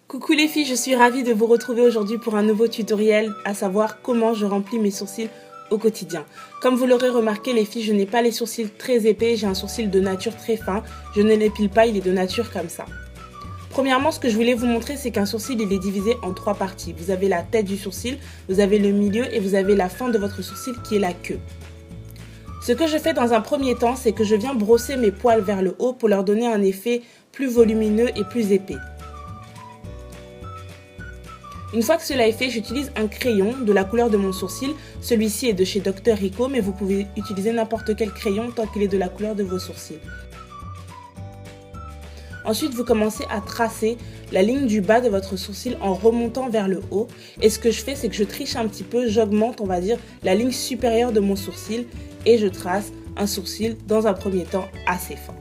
Coucou les filles, je suis ravie de vous retrouver aujourd'hui pour un nouveau tutoriel, à savoir comment je remplis mes sourcils au quotidien. Comme vous l'aurez remarqué les filles, je n'ai pas les sourcils très épais, j'ai un sourcil de nature très fin, je ne l'épile pas, il est de nature comme ça. Premièrement, ce que je voulais vous montrer, c'est qu'un sourcil, il est divisé en trois parties. Vous avez la tête du sourcil, vous avez le milieu et vous avez la fin de votre sourcil qui est la queue. Ce que je fais dans un premier temps, c'est que je viens brosser mes poils vers le haut pour leur donner un effet plus volumineux et plus épais. Une fois que cela est fait, j'utilise un crayon de la couleur de mon sourcil. Celui-ci est de chez Dr Rico, mais vous pouvez utiliser n'importe quel crayon tant qu'il est de la couleur de vos sourcils. Ensuite, vous commencez à tracer la ligne du bas de votre sourcil en remontant vers le haut. Et ce que je fais, c'est que je triche un petit peu, j'augmente, on va dire, la ligne supérieure de mon sourcil et je trace un sourcil dans un premier temps assez fin.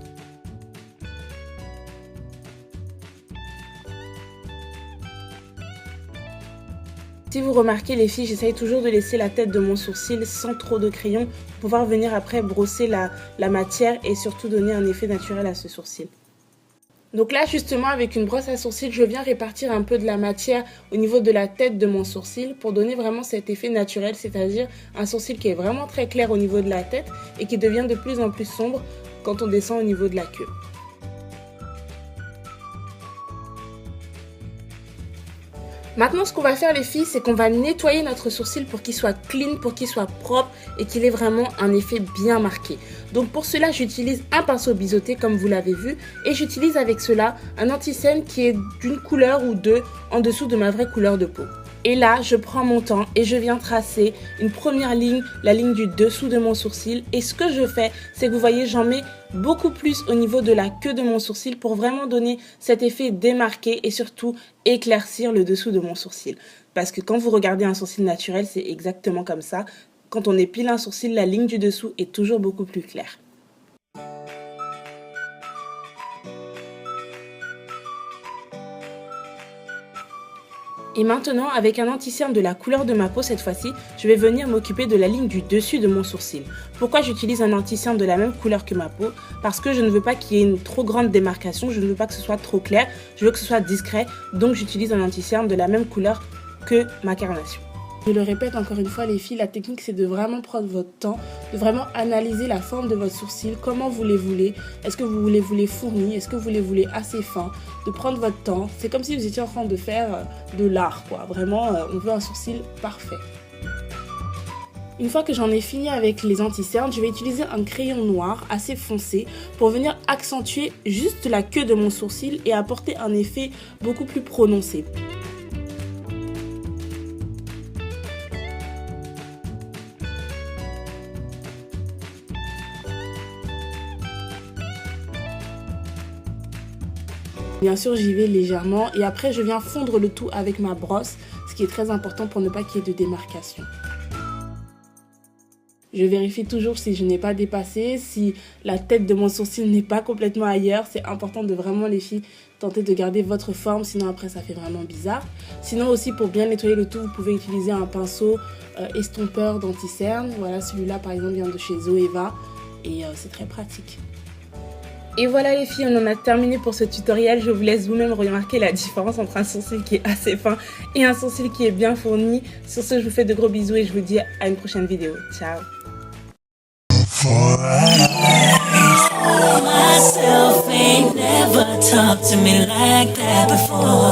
Si vous remarquez les filles, j'essaye toujours de laisser la tête de mon sourcil sans trop de crayon pour pouvoir venir après brosser la matière et surtout donner un effet naturel à ce sourcil. Donc là justement avec une brosse à sourcils, je viens répartir un peu de la matière au niveau de la tête de mon sourcil pour donner vraiment cet effet naturel, c'est-à-dire un sourcil qui est vraiment très clair au niveau de la tête et qui devient de plus en plus sombre quand on descend au niveau de la queue. Maintenant, ce qu'on va faire les filles, c'est qu'on va nettoyer notre sourcil pour qu'il soit clean, pour qu'il soit propre et qu'il ait vraiment un effet bien marqué. Donc pour cela, j'utilise un pinceau biseauté comme vous l'avez vu et j'utilise avec cela un anti-cerne qui est d'une couleur ou deux en dessous de ma vraie couleur de peau. Et là, je prends mon temps et je viens tracer une première ligne, la ligne du dessous de mon sourcil. Et ce que je fais, c'est que vous voyez, j'en mets beaucoup plus au niveau de la queue de mon sourcil pour vraiment donner cet effet démarqué et surtout éclaircir le dessous de mon sourcil. Parce que quand vous regardez un sourcil naturel, c'est exactement comme ça. Quand on épile un sourcil, la ligne du dessous est toujours beaucoup plus claire. Et maintenant, avec un anti-cerne de la couleur de ma peau cette fois-ci, je vais venir m'occuper de la ligne du dessus de mon sourcil. Pourquoi j'utilise un anti-cerne de la même couleur que ma peau? Parce que je ne veux pas qu'il y ait une trop grande démarcation, je ne veux pas que ce soit trop clair, je veux que ce soit discret, donc j'utilise un anti-cerne de la même couleur que ma carnation. Je le répète encore une fois les filles, la technique c'est de vraiment prendre votre temps, de vraiment analyser la forme de votre sourcil, comment vous les voulez, est-ce que vous les voulez fournis, est-ce que vous les voulez assez fins, de prendre votre temps, c'est comme si vous étiez en train de faire de l'art quoi, vraiment on veut un sourcil parfait. Une fois que j'en ai fini avec les anti-cernes, je vais utiliser un crayon noir assez foncé pour venir accentuer juste la queue de mon sourcil et apporter un effet beaucoup plus prononcé. Bien sûr, j'y vais légèrement et après je viens fondre le tout avec ma brosse, ce qui est très important pour ne pas qu'il y ait de démarcation. Je vérifie toujours si je n'ai pas dépassé, si la tête de mon sourcil n'est pas complètement ailleurs. C'est important de vraiment les filles tenter de garder votre forme, sinon après ça fait vraiment bizarre. Sinon aussi pour bien nettoyer le tout, vous pouvez utiliser un pinceau estompeur d'anti-cerne. Voilà, celui-là par exemple vient de chez Zoeva et c'est très pratique. Et voilà les filles, on en a terminé pour ce tutoriel. Je vous laisse vous-même remarquer la différence entre un sourcil qui est assez fin et un sourcil qui est bien fourni. Sur ce, je vous fais de gros bisous et je vous dis à une prochaine vidéo. Ciao.